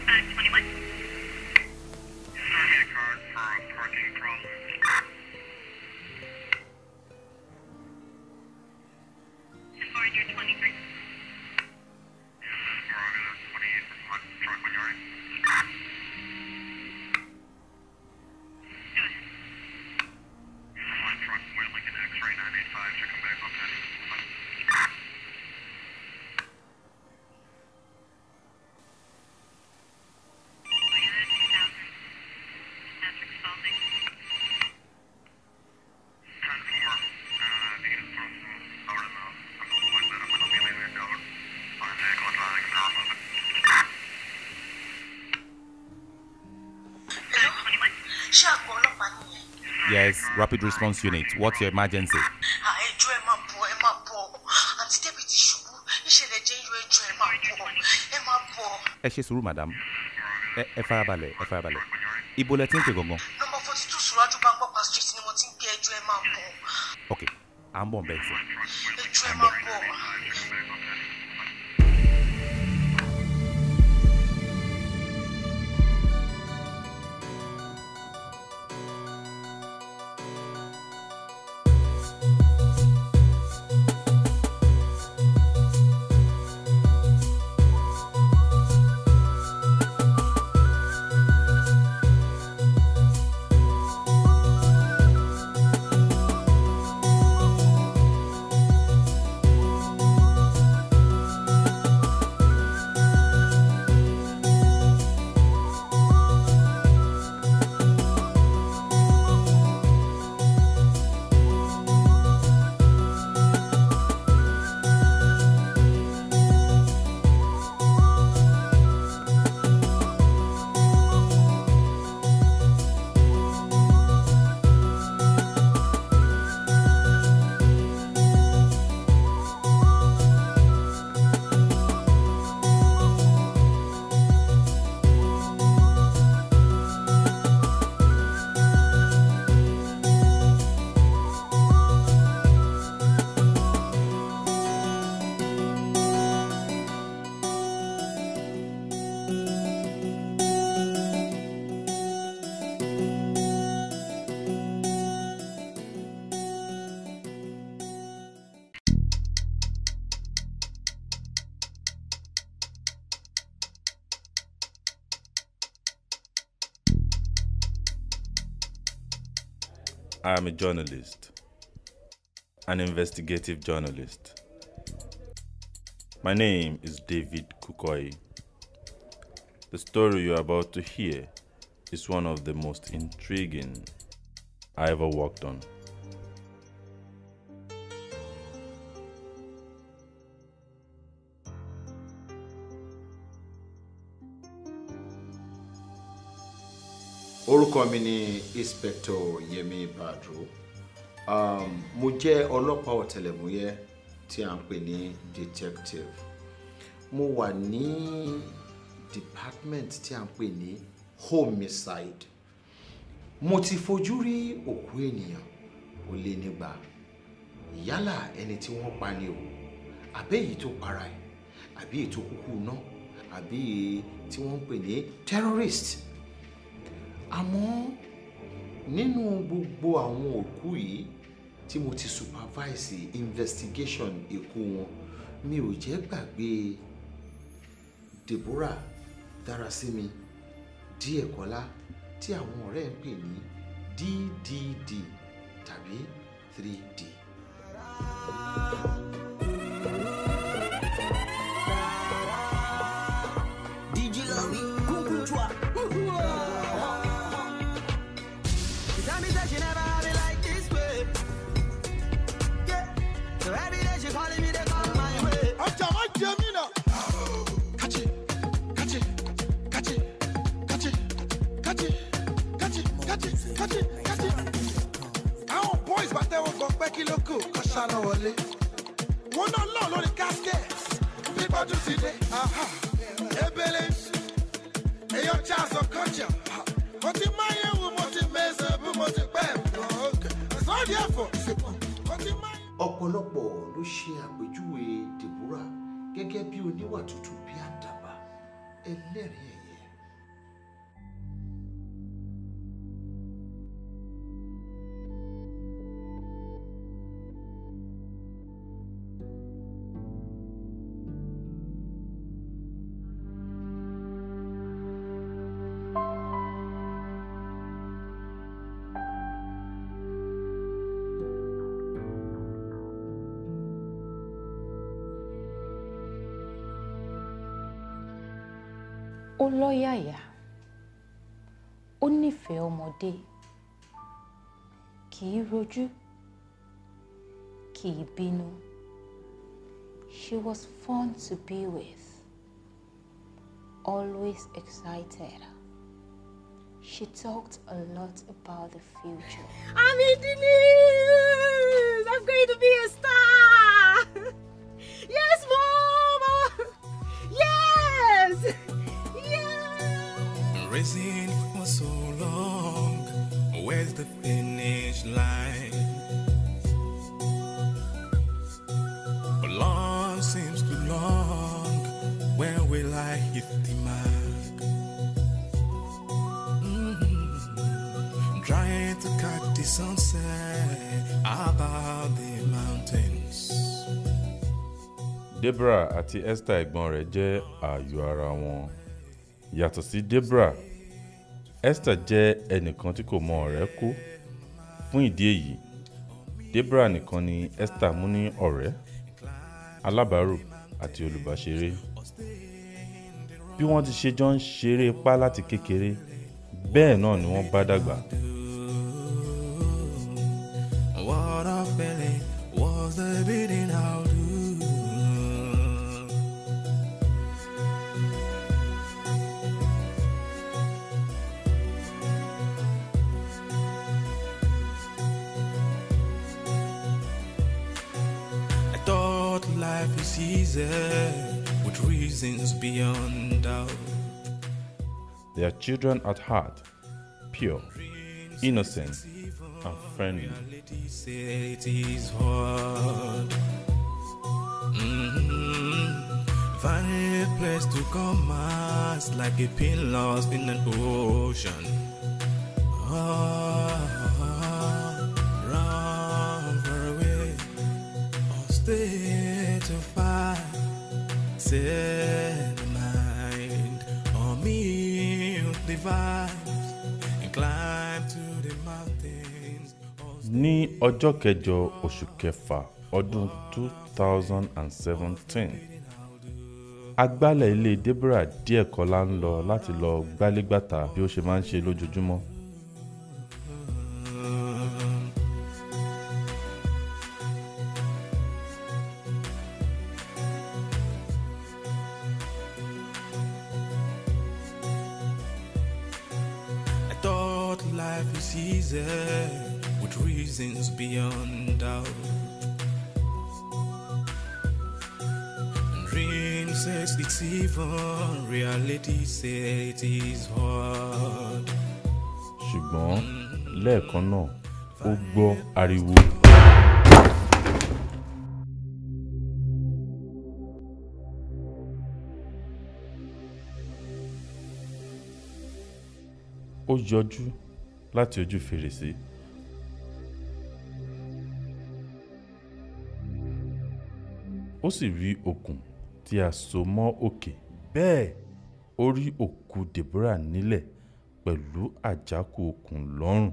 21. Yes, Rapid Response Unit. What's your emergency? Ẹ ṣe sùúrù, madam. Ẹ farabalẹ̀, ẹ farabalẹ̀. Ibo lẹ ti ń pè gangan? Number 42 Suraju Bangbopa Street ni mo ti ń pè ẹjọ́ ẹ máa bọ̀. Okay, à ń bọ̀ bẹ́ẹ̀ sẹ́. Ẹjọ́ ẹ máa bọ̀. I am a journalist, an investigative journalist. My name is David Kukoi. The story you are about to hear is one of the most intriguing I ever worked on. Orúkọ mi ni Inspector Yemi Badru. Mo jẹ́ ọlọ́pàá ọ̀tẹlẹ̀múyẹ́ tí a ń pè ní detective. Mo wà ní department tí a ń pè ní homicide. Mo ti fojú rí òkú ènìyàn ó lé nígbà. Yálà ẹni tí wọ́n pa ni o, àbí èyí tó para ẹ̀, àbí èyí tó kúkú náà, àbí èyí tí wọ́n ń pè ní terrorist. Àmọ́ nínú gbogbo àwọn òkú yìí tí mo ti supervise investigation ikú wọn, mi ò jẹ́ gbàgbé Deborah Darasimi Díẹ̀kọ́lá tí àwọn ọ̀rẹ́ ń pè ní DDD tàbí 3D. Ọ̀pọ̀lọpọ̀ ló ṣe àpèjúwe Deborah gẹ́gẹ́ bí oníwà tútù bí àdàbà ẹlẹ́rìn ẹ̀yẹ Ó lọ́yàyà, ó nífẹ̀ẹ́ ọmọdé, kì í rojú, kì í bínú. She was fun to be with, always excited. She talked a lot about the future. I'm in the news! I'm going to be a star! Yes, Mom! Yes! Yeah! Racing for so long, where's the finish line? But long seems too long, when will I hit the mark? Trying to catch the sunset above the mountains. Deborah àti Esther ẹ̀gbọ́n rẹ̀ jẹ́ ààyò ara wọn. Yàtọ̀ sí Deborah, Esther jẹ́ ẹnìkan tí kò mọ ọ̀rẹ́ kó. Fún ìdí èyí, Deborah nìkan ni Esther mú ní ọ̀rẹ́, alábàárò àti olùbáṣeré. Bí wọ́n ti ṣe jọ ń ṣeré ipá láti kékeré, bẹ́ẹ̀ náà ni wọ́n bá dàgbà. What a feeling was the beating out. I thought life is easy with reasons beyond doubt. They are children at heart, pure, innocent, and friendly. It is hard. Finding a place to come as like a pin lost in an ocean. Run far away or stay to fight. Set the mind on mute the vibes and climb to the mountains. Ní ọjọ́ kẹjọ oṣù kẹfà ọdún 2017, agbálẹ̀ ilé Deborah díẹ̀ kọ́lá ń lọ láti lọ gbálégbàtà bí ó ṣe máa ń ṣe lójoojúmọ́. I thought life is easy with reasons beyond doubt. Dream says it's even, reality says it is hard. Ṣùgbọ́n lẹ́ẹ̀kan náà ó gbọ́ ariwo. Ó yọjú láti ojú fèrèsé. Ó sì rí okùn tí a so mọ́ òkè. Bẹ́ẹ̀ ó rí òkú Deborah nílẹ̀ pẹ̀lú àjákù okùn lọ́rùn.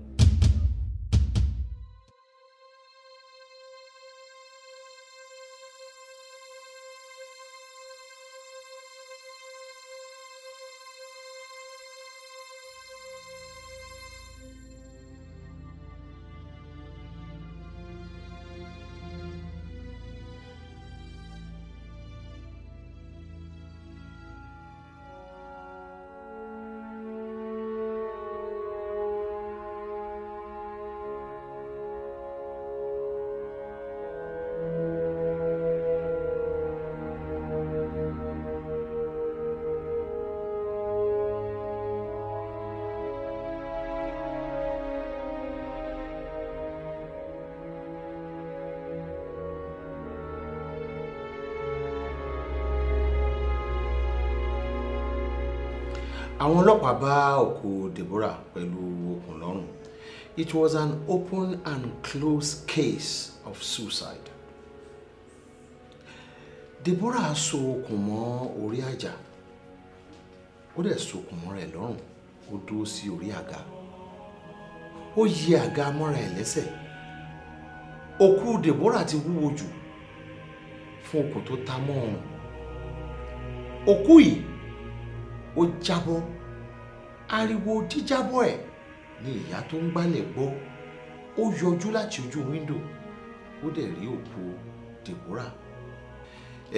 Àwọn ọlọ́pàá bá òkú Deborah pẹ̀lú okùn lọ́rùn. It was an open and closed case of suicide. Deborah so okùn mọ́ orí àjà. Ó dẹ̀ so okùn mọ́ rẹ̀ lọ́rùn. Ó dúró sí orí àga. Ó yí àga mọ́ra ẹ̀ lẹ́sẹ̀. Òkú Deborah ti wúwo jù fún okùn tó ta mọ́ ọrùn. Òkú yìí ó jábọ́. Ariwo jíjábọ́ ẹ̀ ni ìyá tó ń gbálẹ̀ gbọ́. Ó yọjú láti ojú wíńdò, ó dẹ̀ rí òkú Deborah.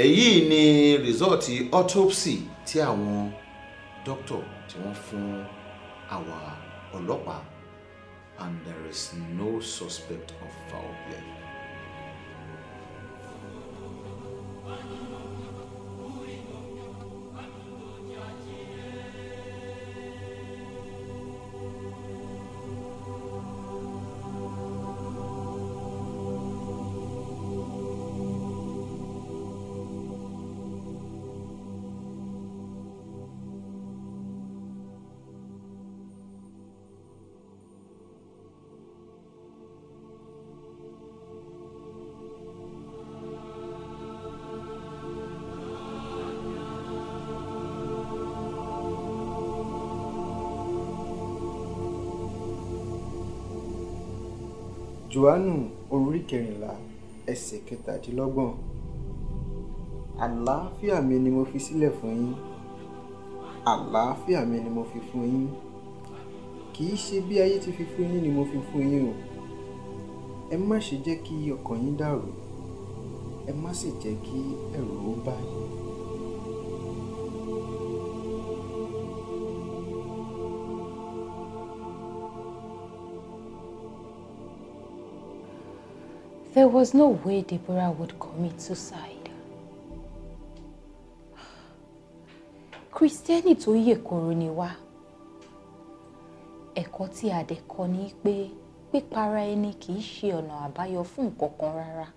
Èyí ni rìsọ́ọ̀tì autopsy tí àwọn dókítà tí wọ́n fún àwa ọlọ́pàá, and there is no suspect of foul play. Jòhánù orí 14 ẹsẹ̀ 17. Àlàáfíà mi ni mo fi sílẹ̀ fún yín, àlàáfíà mi ni mo fi fún yín. Kì í ṣe bí ayé ti fi fún yín ni mo fi fún yín o. Ẹ má ṣe jẹ́ kí ọkàn yín dàrú, ẹ má sì jẹ́ kí ẹ̀rù ó bà yín. There was no way Deborah would commit suicide. Kristẹni tó yè koro ni wá. Ẹ̀kọ́ tí a dẹ̀ kọ́ ni pé pípara ẹni kì í ṣe ọ̀nà àbáyọ fún nǹkan kan rárá.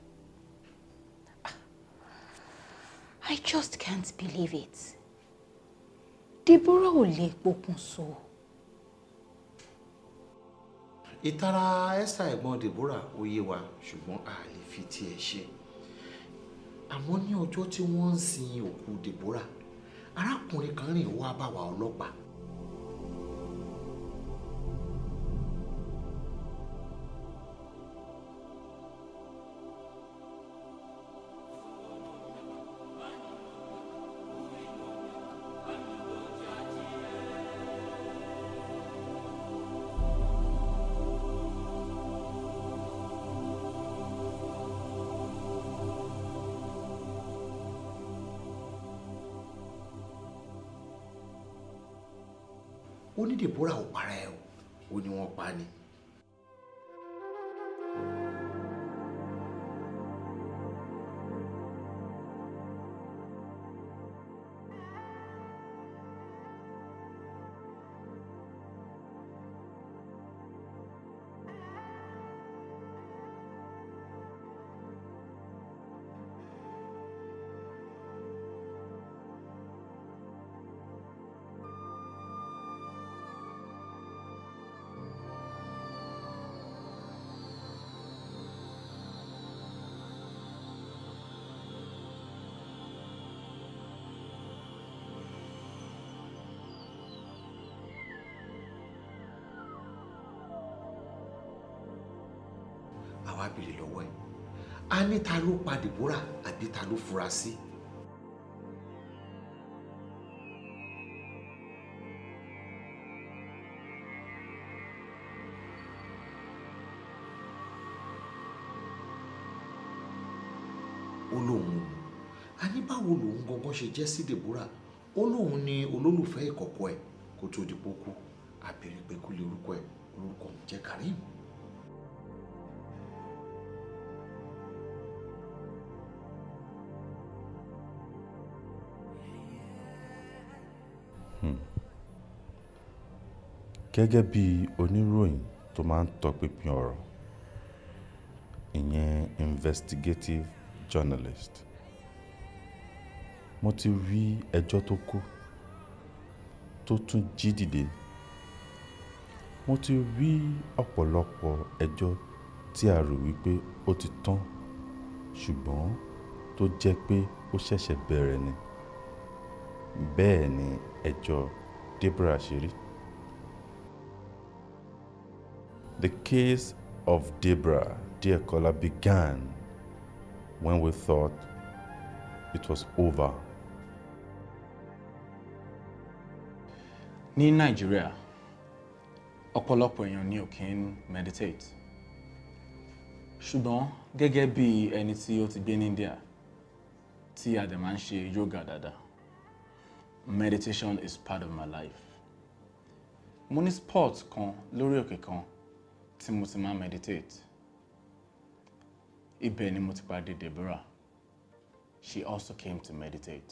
I just can't believe it. Deborah ò lè pokùnso. Ìtara Esther ẹ̀gbọ́n Deborah ó yé wa, ṣùgbọ́n a lè fi tiẹ̀ ṣe. Àmọ́ ní ọjọ́ tí wọ́n ń sin òkú Deborah, arákùnrin kan rìn wá bá wa ọlọ́pàá. Ó ní Deborah ò para ẹ̀ o, ó ní wọ́n pa ni. Àwa béèrè lọ́wọ́ ẹ̀, a ní ta ló pa Deborah àbí ta ló fura sí? Ó lóun, a ní báwo lòun gangan ṣe jẹ́ sí Deborah? Ó lóun ni olólùfẹ́ ìkọ̀kọ̀ ẹ̀ kó tó di pókú. A béèrè pé kú lè orúkọ ẹ̀, orúkọ òun jẹ́ Karim. Gẹ́gẹ́ bí oníròyìn tó máa ń tọpinpin ọ̀rọ̀, ìyẹn investigative journalist, mo ti rí ẹjọ́ tó kú tó tún jí dìde. Mo ti rí ọ̀pọ̀lọpọ̀ ẹjọ́ tí a rò wípé ó ti tán ṣùgbọ́n tó jẹ́ pé ó ṣẹ̀ṣẹ̀ bẹ̀rẹ̀ ni. Bẹ́ẹ̀ ni ẹjọ́ Deborah ṣe rí. The case of Deborah Dekola began when we thought it was over. Ní Nigeria, ọ̀pọ̀lọpọ̀ èèyàn ni ò kí ń meditate. Ṣùgbọ́n gẹ́gẹ́ bí ẹni tí ó ti gbé ní India, tí a dẹ̀ máa ń ṣe yoga dáadáa, meditation is part of my life. Mo ní spot kan lórí òkè kan tí mo ti máa meditate. Ibẹ̀ ni mo ti pàdé Deborah. She also came to meditate.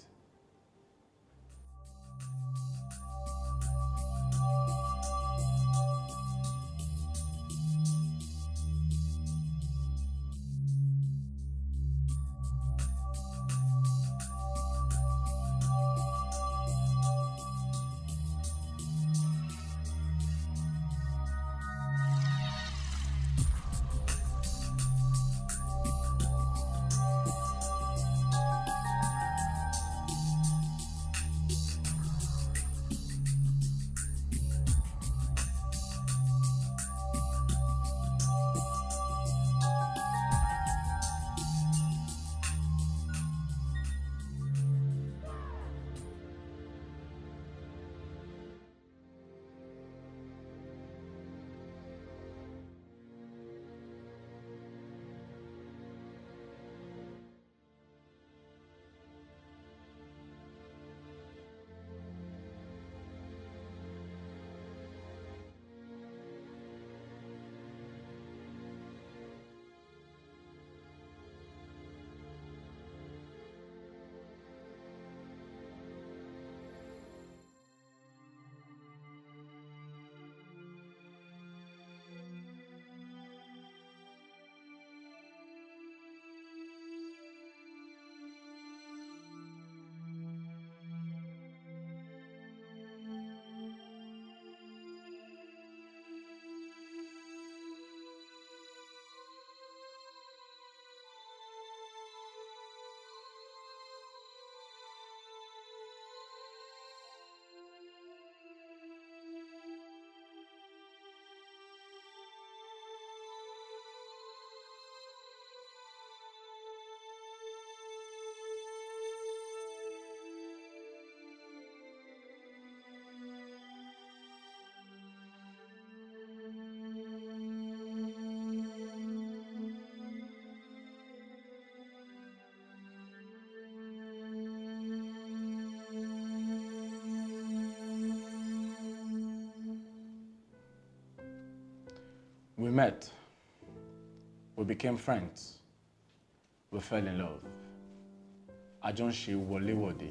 We met, we became friends, we fell in love. A jọ ń ṣe wọléwọ̀de.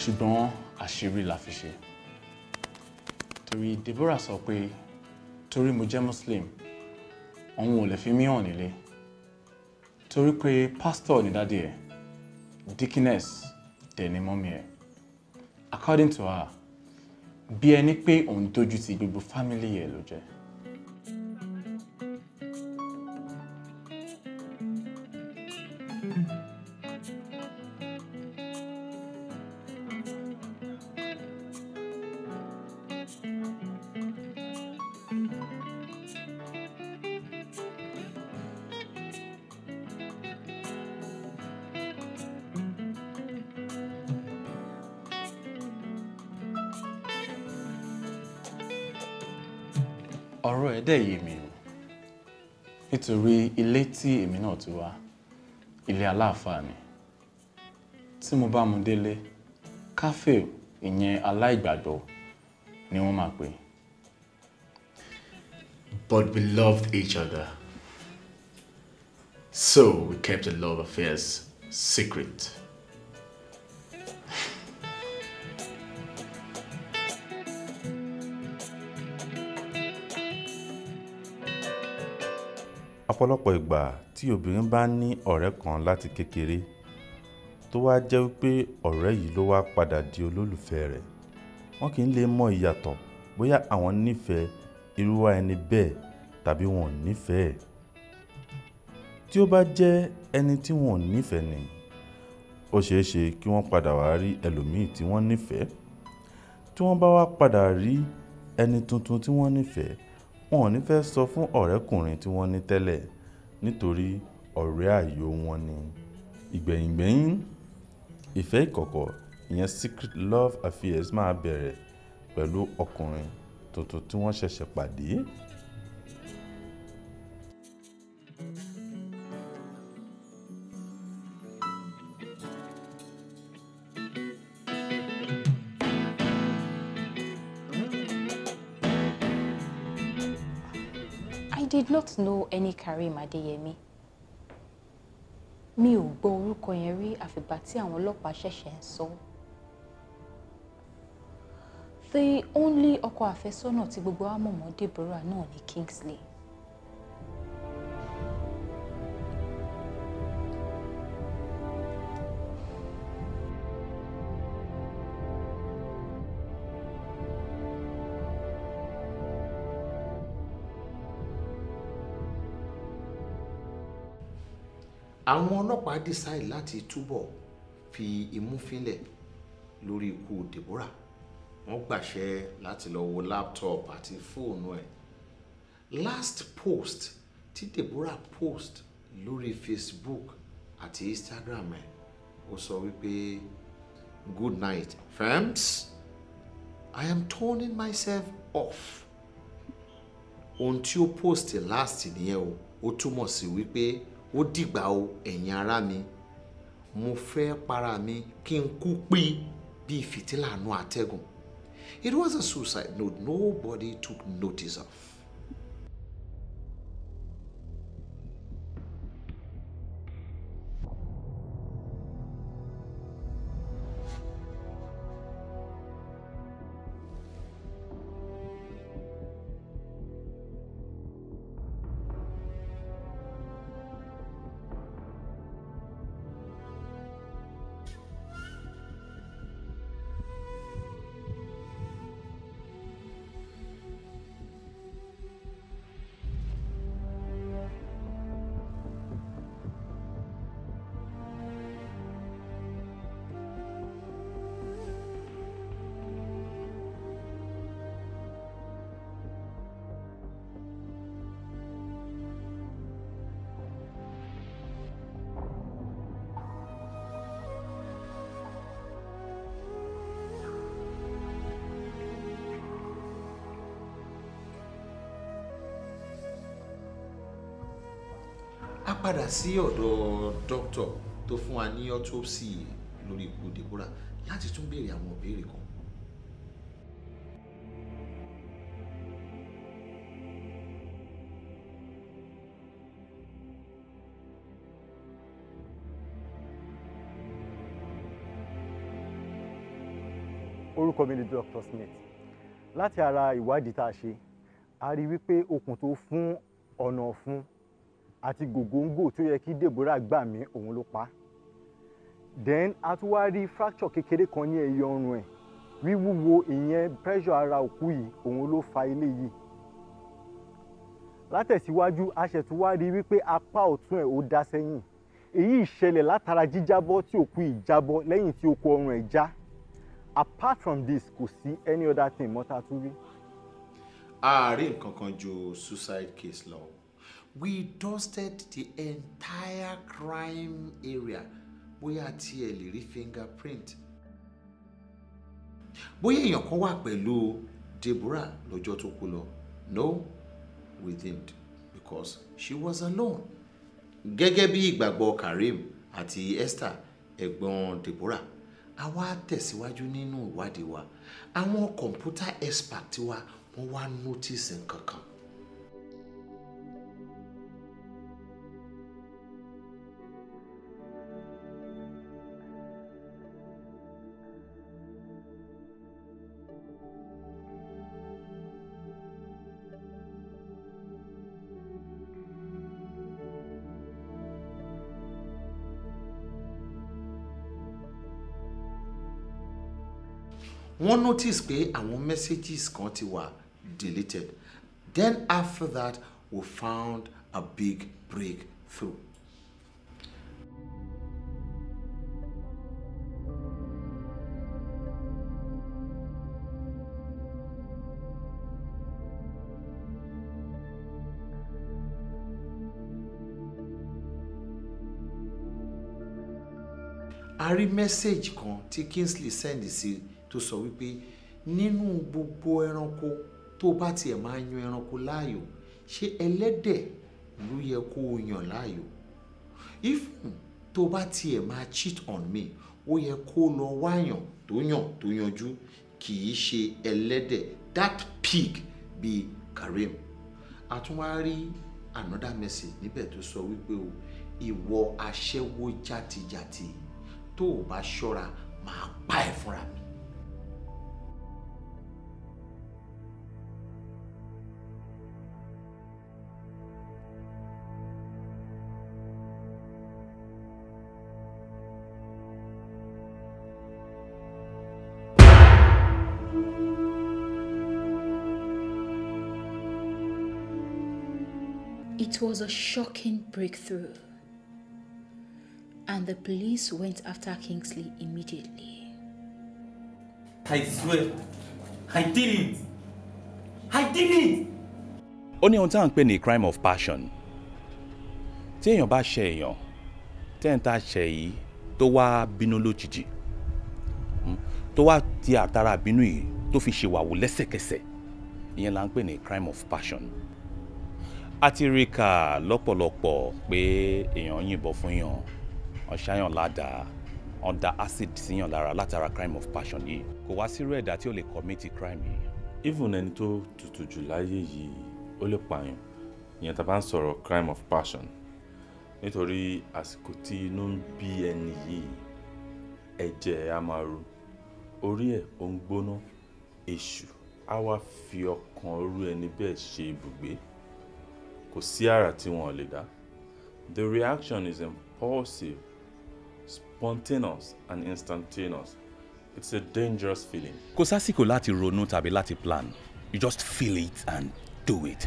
Ṣùgbọ́n àṣírí la fi ṣe. Torí Deborah sọ pé torí mo jẹ́ Muslim, òun ò lè fi mí hàn nílé. Torí pé pastor ni daddy ẹ̀, deaconess dẹ̀ ni mommy ẹ̀. According to her, bí ẹni pé òun dójú ti gbogbo family ẹ̀ ló jẹ́. Ọ̀rọ̀ ẹ̀ dẹ̀ yé mi o, nítorí ilé tí èmi náà ti wá, ilé aláàfáà ni. Tí mo bá mú délé, káfé ìyẹn aláìgbàgbọ́ ni wọ́n máa pè. but we loved each other. So we kept the love affairs secret. Ọ̀pọ̀lọpọ̀ ìgbà tí obìnrin bá ní ọ̀rẹ́ kan láti kékeré tó wá jẹ́ wípé ọ̀rẹ́ yìí ló wá padà di olólùfẹ́ rẹ̀, wọ́n kì í lè mọ ìyàtọ̀ bóyá àwọn nífẹ̀ẹ́ irúwá ẹni bẹ́ẹ̀ tàbí wọn ò nífẹ̀ẹ́. Tí ó bá jẹ́ ẹni tí wọn ò nífẹ̀ẹ́ ni, ó ṣeé ṣe kí wọ́n padà wá rí ẹlòmíì tí wọ́n nífẹ̀ẹ́. Tí wọ́n bá wá padà rí ẹni tuntun tí wọ́n nífẹ̀ẹ́, wọn ò ní fẹ́ sọ fún ọ̀rẹ́kùnrin tí wọ́n ní tẹ́lẹ̀ nítorí ọ̀rẹ́ àyò wọn ni. Ìgbẹ̀yìngbẹ̀yìn, ìfẹ́ ìkọ̀kọ̀, ìyẹn secret love affairs máa bẹ̀rẹ̀ pẹ̀lú ọkùnrin tuntun tí wọ́n ṣẹ̀ṣẹ̀ pàdé. I did not know any Karim Adeyemi. Mi ò gbọ́ orúkọ yẹn rí àfìgbà tí àwọn ọlọ́pàá ṣẹ̀ṣẹ̀ ń sọ. The only ọkọ àfẹ́sọ́nà tí gbogbo wa mọ̀ mọ́ Deborah náà ni Kingsley. Àwọn ọlọ́pàá decide láti túbọ̀ fi imú fínlẹ̀ lórí ikú Deborah. Wọ́n gbàṣẹ láti lọ wo laptop àti fóònù ẹ̀. Last post tí Deborah post lórí Facebook àti Instagram ẹ̀, ó sọ wípé good night femmes, I am turning myself off. Ohun tí ó post last nìyẹn o, ó túmọ̀ sí wípé ó dìgbà o ẹ̀yin ará mi, mo fẹ́ para mi kí n kú pí bí fìtílà nú àtẹ́gùn. It was a suicide note nobody took notice of. A padà sí ọ̀dọ̀ dókítà tó fún wa ní autopsy lórí ikú Deborah láti tún béèrè àwọn ìbéèrè kan. Orúkọ mi ni Dr. Smith. Láti ara ìwádìí tá a ṣe, a rí wípé okùn tó fún ọ̀nà ọ̀fun àti gògóńgò tó yẹ kí Deborah gbà mí òun ló pa. Then a tún wá rí fracture kékeré kan ní ẹ̀yìn ọrùn ẹ̀. Wíwúwo ìyẹn pressure ara òkú yìí òun ló fa eléyìí. Látẹ̀síwájú a ṣẹ̀tún wá rí wípé apá ọ̀tún ẹ̀ ó dá sẹ́yìn. Èyí ìṣẹ̀lẹ̀ látara jíjábọ́ tí òkú yìí jábọ́ lẹ́yìn tí okùn ọrùn ẹ̀ já. Apart from this, kò sí any other thing mọ́ta tún rí. A rí nǹkan kan ju suicide case lọ. We dusted the entire crime area. Bóyá tí ẹ lè rí fingerprint. Bóyá èèyàn kan wà pẹ̀lú Deborah lọ́jọ́ tó kú lọ. No, we didn't, because she was alone. Gẹ́gẹ́ bí ìgbàgbọ́ Karim àti Esther, ẹ̀gbọ́n Deborah, a wá tẹ̀síwájú nínú ìwádìí wa. Àwọn computer expert wa wọ́n wá notice nǹkan kan. wọ́n notice pé àwọn messages kan ti wà deleted. Then after that, we found a big breakthrough. A rí message kan tí Kingsley send sí tó sọ wípé nínú gbogbo ẹranko tó bá tiẹ̀ máa yan ẹranko láàyò, ṣé ẹlẹ́dẹ̀ ló yẹ kó o yàn láàyò? If tó bá tiẹ̀ máa cheat on me, ó yẹ kó lọ wáyàn tó yanjú, kì í ṣe ẹlẹ́dẹ̀, that pig be Karim. A tún wá rí another message níbẹ̀ tó sọ wípé o ìwọ aṣẹ́wó játijàti tó o bá ṣọ́ra máa pa ẹ́ fúnra mi. It was a shocking breakthrough, and the police went after Kingsley immediately. I swear, I did it! I did it! Ó ní ohun tí à ń pè ní crime of passion. Tí èèyàn bá ṣe èèyàn, tẹ́ǹtà ṣe yìí tó wá bínú lójijì, tó wá ti àtàrà bínú yìí tó fi ṣèwàwù lẹ́sẹ̀kẹsẹ̀, ìyẹn là ń pè ní crime of passion. A ti rí kà lọ́pọ̀lọpọ̀ pé èèyàn yìnbọn fún yàn, ọ̀ṣáyàn ládàá, wọ́n da acid síyàn lára látara crime of passion yìí. Kò wá sí irú ẹ̀dá tí ó lè commit crime yìí. Even ẹni tó tutù jù láyé yìí ó lè pààyàn, ìyẹn tá bá ń sọ̀rọ̀ crime of passion. Nítorí àsìkò tí inú ń bí ẹni yìí, ẹ̀jẹ̀ á máa ru, orí ẹ̀ ó ń gbóná, èṣù á wá fi ọkàn orú ẹni bẹ́ẹ̀ ṣe ibùgbé. Kò sí àrà tí wọ́n lè dá. The reaction is impulsive, spontaneous and instantaneous. It's a dangerous feeling. Kò sásìkò láti ronú tàbí láti plan. You just feel it and do it.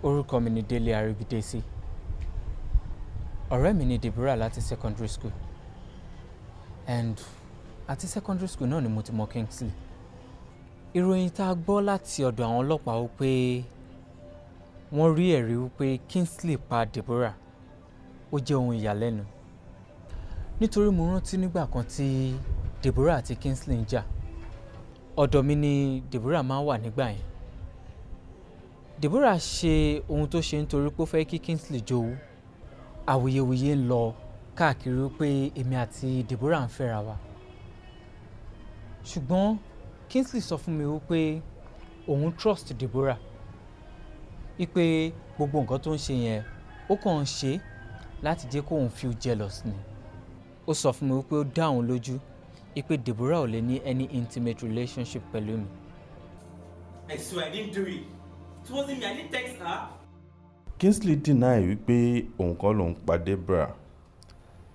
Orúkọ mi ni Délé Arìbídésí. Ọ̀rẹ́ mi ni Deborah láti secondary school. And àti secondary school náà ni mo ti mọ Kingsley. Ìròyìn tá a gbọ́ láti ọ̀dọ̀ àwọn ọlọ́pàá ó pé wọ́n rí ẹ̀rí wípé Kingsley pa Deborah. Ó jẹ́ ohun ìyàlẹ́nu. Nítorí mo rántí nígbà kan tí Deborah àti Kingsley ń jà. Ọ̀dọ̀ mi ni Deborah máa ń wà nígbà yẹn. Deborah ṣe ohun tó ṣe nítorí pé ó fẹ́ kí Kingsley jowú. Awuyewuye ń lọ káàkiri pé èmi àti Deborah ń fẹ́ra wa. Ṣùgbọ́n Kingsley sọ fún mi wípé òun trust Deborah. Wípé gbogbo nǹkan tó ń ṣe yẹn ó kàn ń ṣe láti jẹ́ kóun feel jealous ni. Ó sọ fún mi wípé ó dá òun lójú wípé Deborah ò lè ní any intimate relationship pẹ̀lú mi. I swear I didn't do it. It wasn't me. I didn't text her. Kingsley deny wípé òun kọ́ lòun pa Deborah.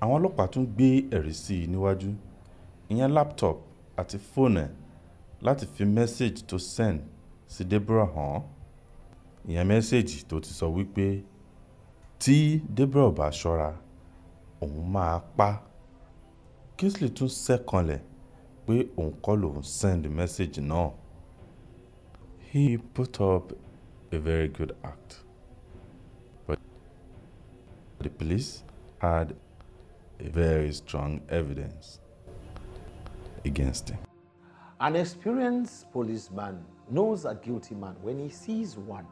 Àwọn ọlọ́pàá tún gbé ẹ̀rí sí i níwájú, ìyẹn laptop àti fóònù ẹ̀ láti fi message tó send sí Deborah hàn. Ìyẹn message tó ti sọ wípé tí Deborah ò bá ṣọ́ra òun máa pa. Kingsley tún ṣẹ́kanlẹ̀ pé òun kọ́ lòun send the message náà. He put up a very good act, but the police had a very strong evidence against him. An experienced policeman knows a guilty man when he sees one.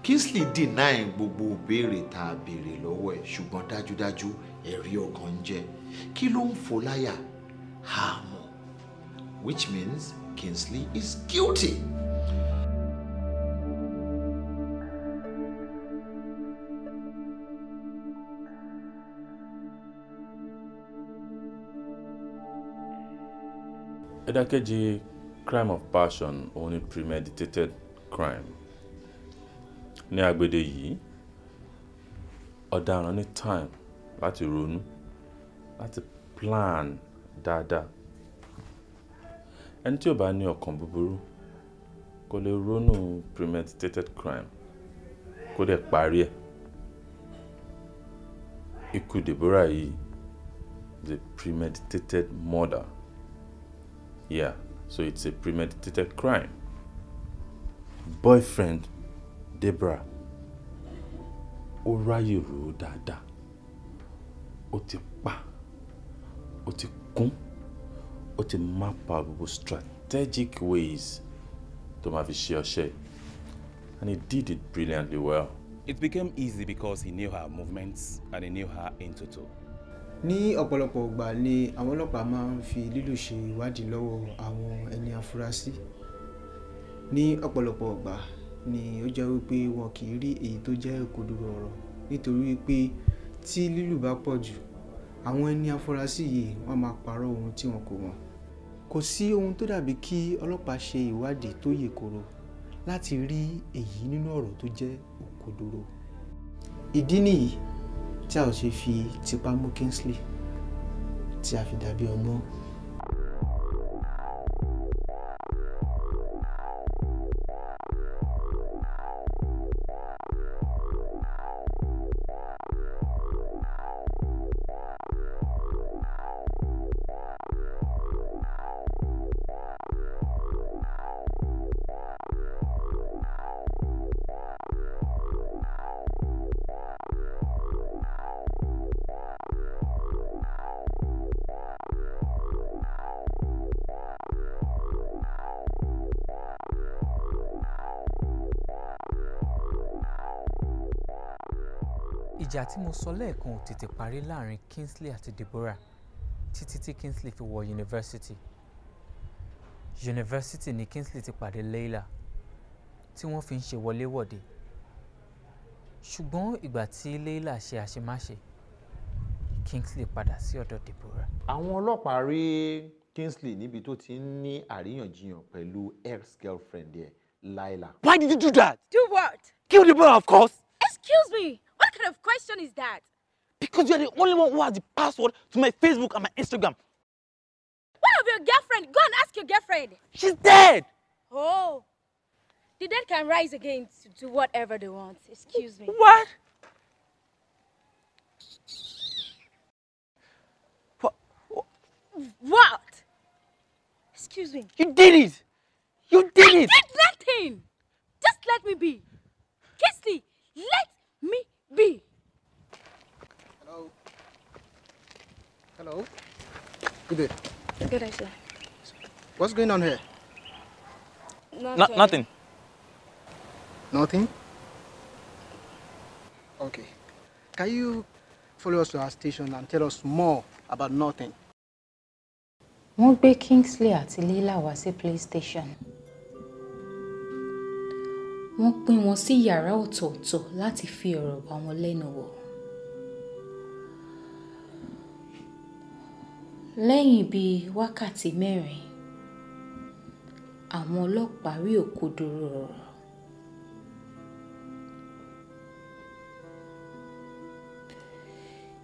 Kingsley deny gbogbo ìbéèrè tá a béèrè lọ́wọ́ ẹ̀, ṣùgbọ́n dájúdájú ẹ̀rí ọkàn ń jẹ́. Kí ló ń fò láyà? Àmọ́, which means Kingsley is guilty. Ìdàkejì crime of passion òun ni premeditated crime. Ní agbede yìí, ọ̀daràn ní time láti ronú, láti plan dáadáa. Ẹni tí ò bá ní ọkàn búburú kò lè ronú premeditated crime kó dẹ̀ parí ẹ̀. Ikú Deborah yìí is a premeditated murder. Yeah, so it's a premeditated crime. Boyfriend Deborah ó ráyè rò dáadáa. Ó ti pa, ó ti kún, ó ti map out gbogbo strategic ways tó máa fi ṣe ọṣẹ́. And he did it brilliantly well. It became easy because he knew her movements and he knew her in total. Ní ọ̀pọ̀lọpọ̀ ìgbà ni àwọn ọlọ́pàá máa ń fi lílù ṣe ìwádìí lọ́wọ́ àwọn ẹni afurasí. Ní ọ̀pọ̀lọpọ̀ ìgbà ni ó jẹ́ wípé wọn kì í rí èyí tó jẹ́ òkodoro ọ̀rọ̀ nítorí wípé tí lílù bá pọ̀ jù àwọn ẹni afurasí yìí wọ́n máa parọ́ ohun tí wọn kò mọ̀. Kò sí ohun tó dàbí kí ọlọ́pàá ṣe ìwádìí tó yè koro láti rí èyí nínú ọ̀rọ̀ tó jẹ́ òkodoro. Ìdí nìyí tí a ò ṣe fi tipá mú Kingsley tí a fi dàbí ọgbọ́n. Ìjà tí mo sọ lẹ́ẹ̀kan ò tètè parí láàrin Kingsley àti Deborah títí tí Kingsley fi wọ yunifásitì. Yunifásitì ni Kingsley ti pàdé Leila tí wọ́n fi ń ṣe wọléwọ̀de. Ṣùgbọ́n ìgbà tí Leila ṣe àṣemáṣe, Kingsley padà sí ọ̀dọ̀ Deborah. Àwọn ọlọ́pàá rí Kingsley níbi tó ti ń ní àríyànjiyàn pẹ̀lú ex-girlfriend ẹ̀, Laila. Why did you do that? Do what? Kill Deborah, of course. Excuse me. What kind of question is that? Because you're the only one who has the password to my Facebook and my Instagram. What of your girlfriend? Go and ask your girlfriend. She's dead. Oh. The dead can rise again to do whatever they want. Excuse me. What? What? Excuse me. You did it. You did it. I did nothing. Just let me be. Kingsley, let me be. Hello. Hello. Good day. Good day, sir. What's going on here? Nothing. Nothing? Okay. Can you follow us to our station and tell us more about nothing? Wọ́n gbé Kingsley àti Leila wá sí police station. Wọ́n pín wọn sí yàrá ọ̀tọ̀ọ̀tọ̀ láti fi ọ̀rọ̀ bá wọn lẹ́nu wò. Lẹ́yìn bíi wákàtí 4, àwọn ọlọ́pàá rí òkodoro ọ̀rọ̀.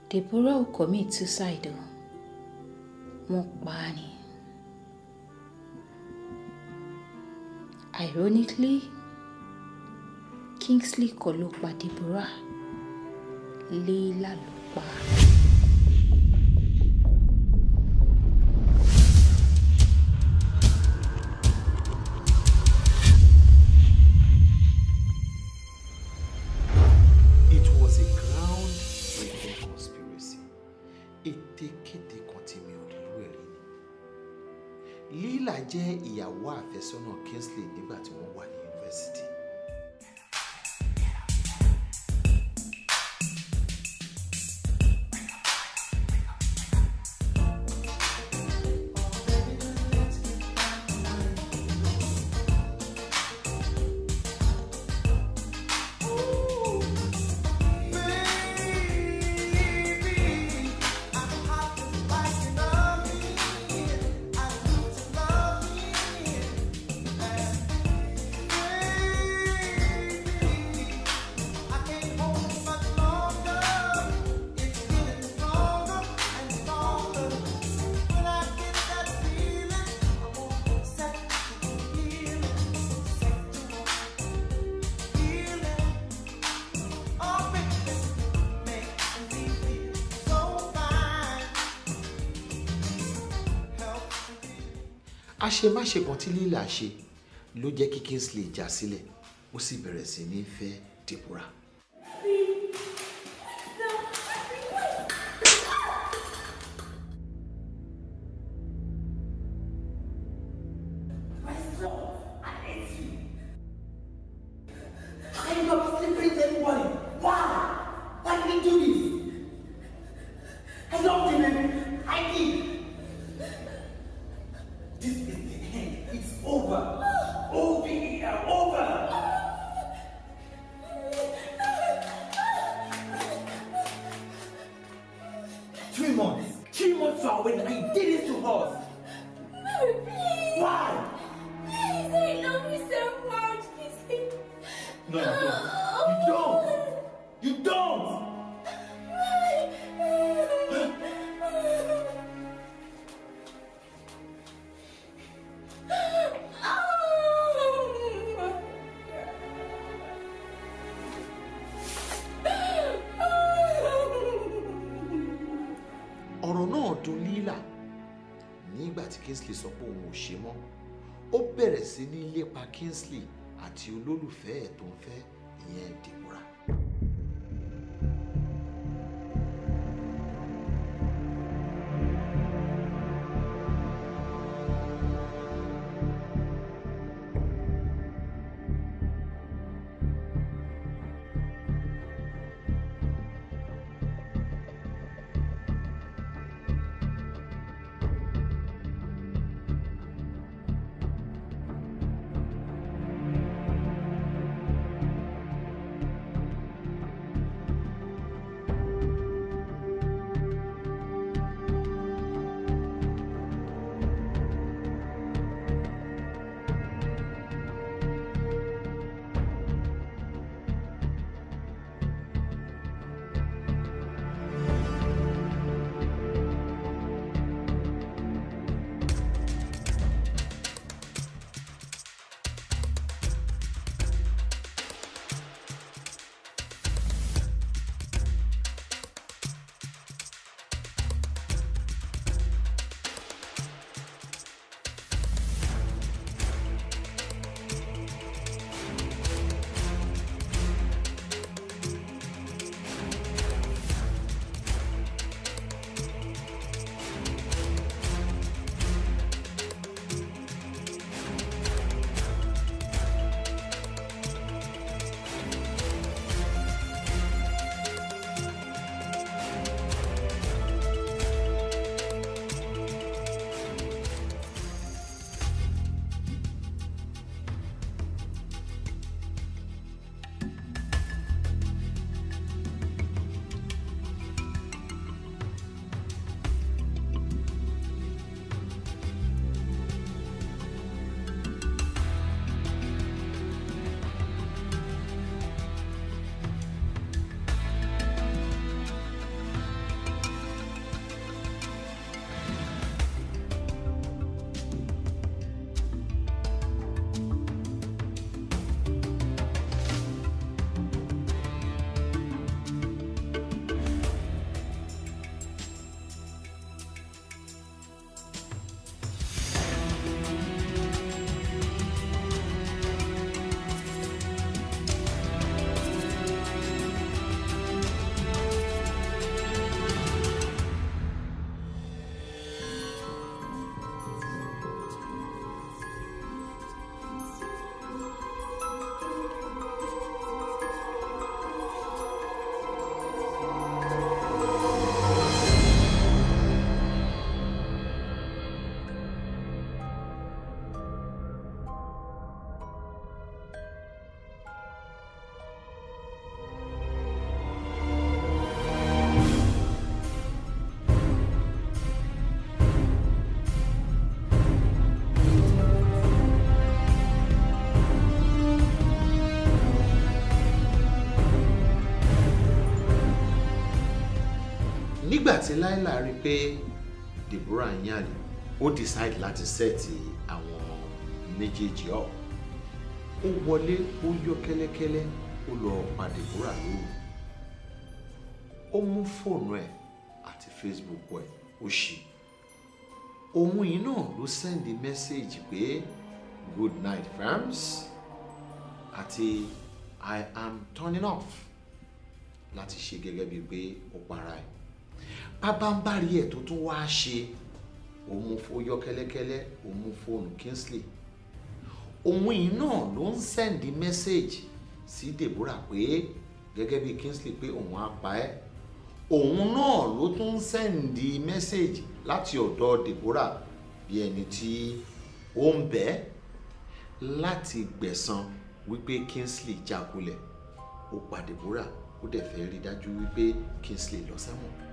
Deborah ò commit suicide. Wọ́n pa á ni. Ironically, Kingsley kọ́ ló pa Deborah, Leila ló pa. It was a ground-breaking conspiracy. Ètekéte kan tí mi ò rí irú ẹ̀ rí ni. Leila jẹ́ ìyàwó àfẹ́sọ́nà Kingsley nígbà tí wọ́n wà ní yunifásitì. Àṣemáṣe kan tí Leila ṣe ló jẹ́ kí Kingsley já sílẹ̀, ó sì bẹ̀rẹ̀ sí ní fẹ́ Deborah. Ọ̀rọ̀ náà dùn Leila. Nígbà tí Kingsley sọ pé òun ò ṣe mọ́, ó bẹ̀rẹ̀ sí ní lépa Kingsley àti olólùfẹ́ ẹ̀ tó ń fẹ́, ìyẹn Deborah. nígbà tí Laila rí pé Deborah ń yàlè ó decide láti sẹ́ẹ̀tì àwọn méjèèjì up. Ó wọlé ó yọ kẹ́lẹ́kẹ́lẹ́ ó lọ pa Deborah lóru. Ó mú fóònù ẹ̀ àti Facebook ẹ̀ ó ṣí. Òun yìí náà ló send message pé good night friends àti I am turning off láti ṣe gẹ́gẹ́ bíi pé ó para ẹ̀. Pabambari ẹ̀ tó tún wá ṣe ó yọ kẹ́lẹ́kẹ́lẹ́ ó mú fóònù Kingsley. Òun yìí náà ló ń send message sí Deborah pé gẹ́gẹ́ bíi Kingsley pé òun á pa ẹ́. Òun náà ló tún ń send message láti ọ̀dọ̀ Deborah bí ẹni tí ó ń bẹ̀ láti gbẹ̀san wípé Kingsley jákulẹ̀. Ó pa Deborah ó dẹ̀ fẹ́ rí dájú wípé Kingsley lọ sẹ́wọ̀n.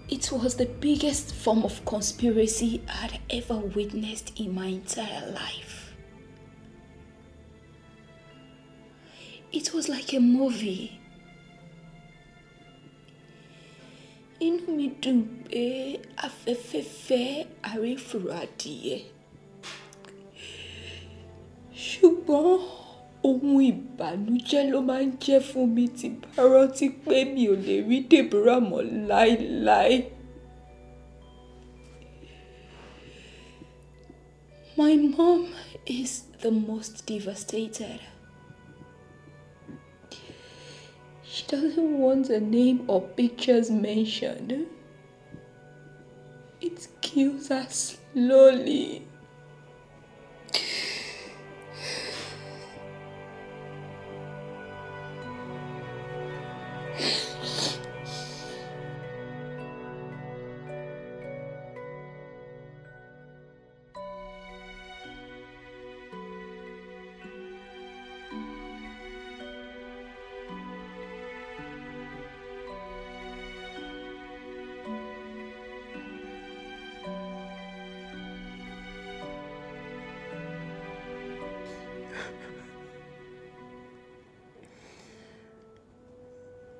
It was the biggest form of conspiracy I'd ever witnessed in my entire life. It was like a movie. Inú mi dùn pé afẹ́fẹ́fẹ́ àrífura adìyẹ. Ṣùgbọ́n ohun ìbànújẹ́ ló máa ń jẹ́ fún mi tí bá rántí pé mi ò lè rí Deborah mọ́ láéláé. My mom is the most devastated. She doesn't want her name or pictures mentioned. It kills her slowly.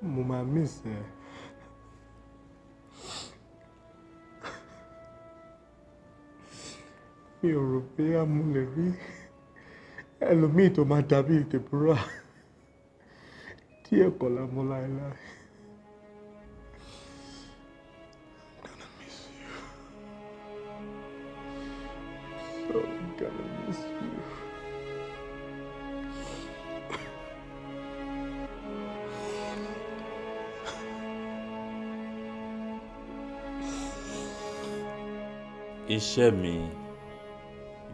mo máa miss ẹ. Mi ò rò pé a mú lè rí ẹlòmíì tó máa dàbí Deborah díẹ̀ kọ́ la mú láéláé. I'm gonna miss you. Iṣẹ́ mi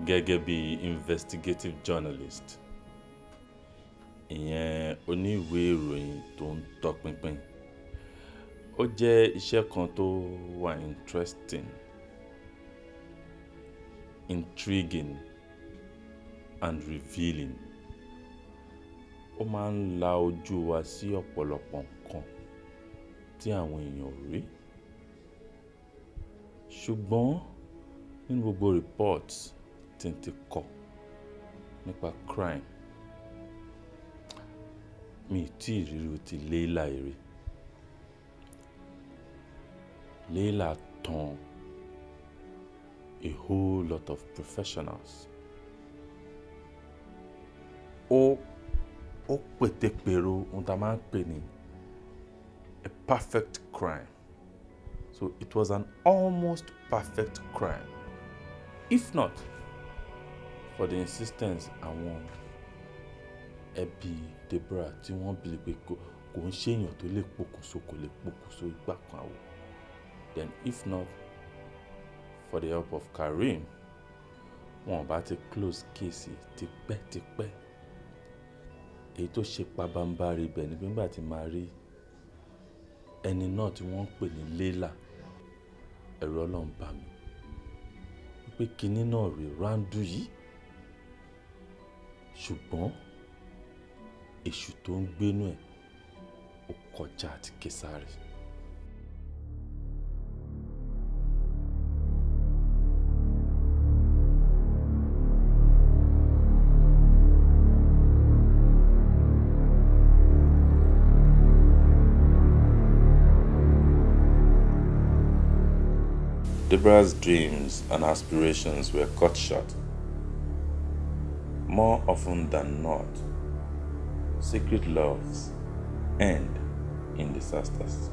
gẹ́gẹ́ bí investigative journalist, ìyẹn oníwèé ìròyìn tó ń tọpinpin, ó jẹ́ iṣẹ́ kan tó wà interesting, intriguing and revealing. Ó máa ń la ojú wa sí ọ̀pọ̀lọpọ̀ nǹkan tí àwọn èèyàn ò rí. Ṣùgbọ́n nínú gbogbo reports tí n ti kọ nípa crime, mi tí ìrírí ti Leila rí. Leila tàn a whole lot of professionals. Ó pètèpèrò ohun tá a máa ń pè ní a perfect crime. So it was an almost perfect crime, if not for the insistence àwọn ẹbí Deborah tí wọ́n bìlì pé kò ń ṣèyàn tó lè pokùnso kò lè pokùnso ìgbà kan àwọ̀. Then if not for the help of Karim, wọn bá ti close case tipẹ́tipẹ́. Èyí tó ṣe pabambarì bẹ̀ ni nígbà tí màá rí ẹni náà tí wọ́n ń pè ní Leila, ẹ̀rù Ọlọ́run bà mí pé kinní náà rí rándú yìí, ṣùgbọ́n èṣù tó ń gbénú ẹ̀ ó kọjá àti Késárì. Deborah's dreams and aspirations were cut short. More often than not, secret loves end in disasters.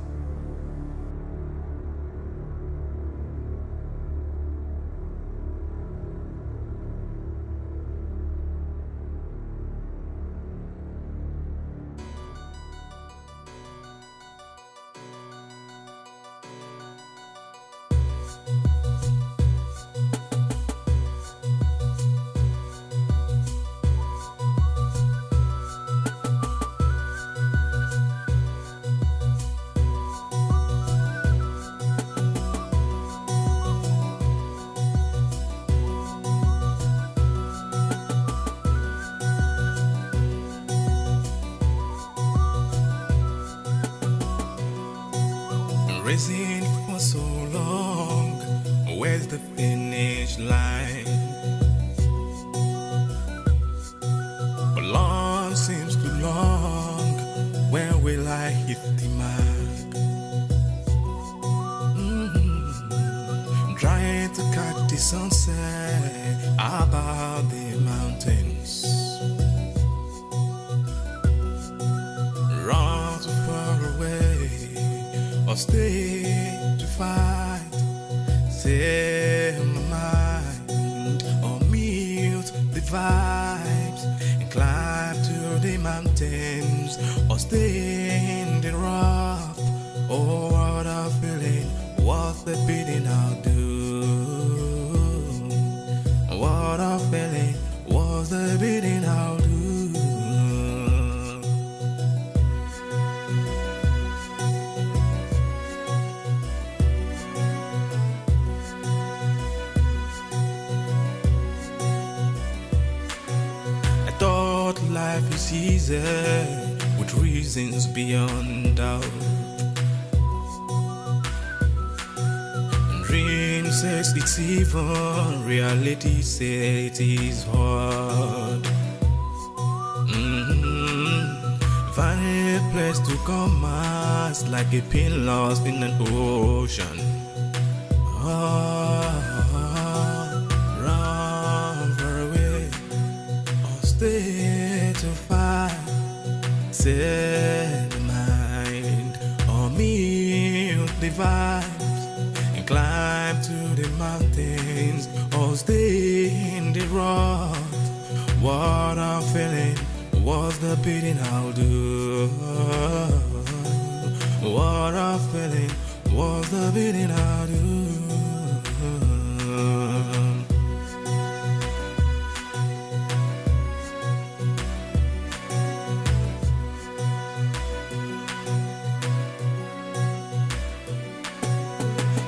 Racing for so long, where's the finish line? But long seems too long, when will I hit the mark? Trying to catch the sunset above the mountains. Run too far away, or stay to fight. Set my mind, or mute the vibes and climb to the mountains, or stay in the rough. Oh, what a feeling, what's the bidding I'll do? What a feeling, what's the bidding I'll do? Life is easy with reasons beyond doubt. Dream says it's even, reality says it is hard. If Find a place to come as like a pin lost in an ocean. Run far away or stay to fight. Set the mind on mute the vibes and climb to the mountains or stay in the rock. What I'm feeling was the beating I'll do. What I'm feeling was the beating I'll do.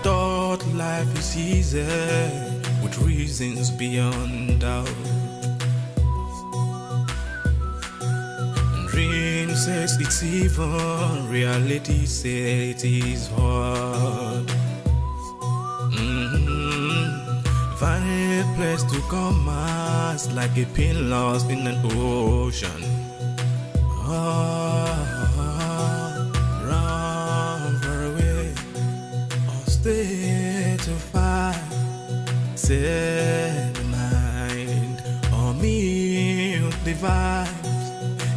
Thought life is easy with reasons beyond doubt. Dream says it's even, reality says it is hard. Find a place to come as like a pin lost in an ocean. Run far away or stay to fight. Set the mind on mute the vibes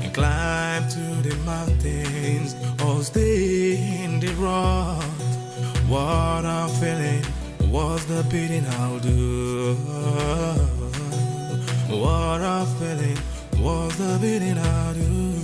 and climb to the mountains or stay in the rock. What I'm feeling was the beating I'll do. What I'm feeling was the beating I'll do.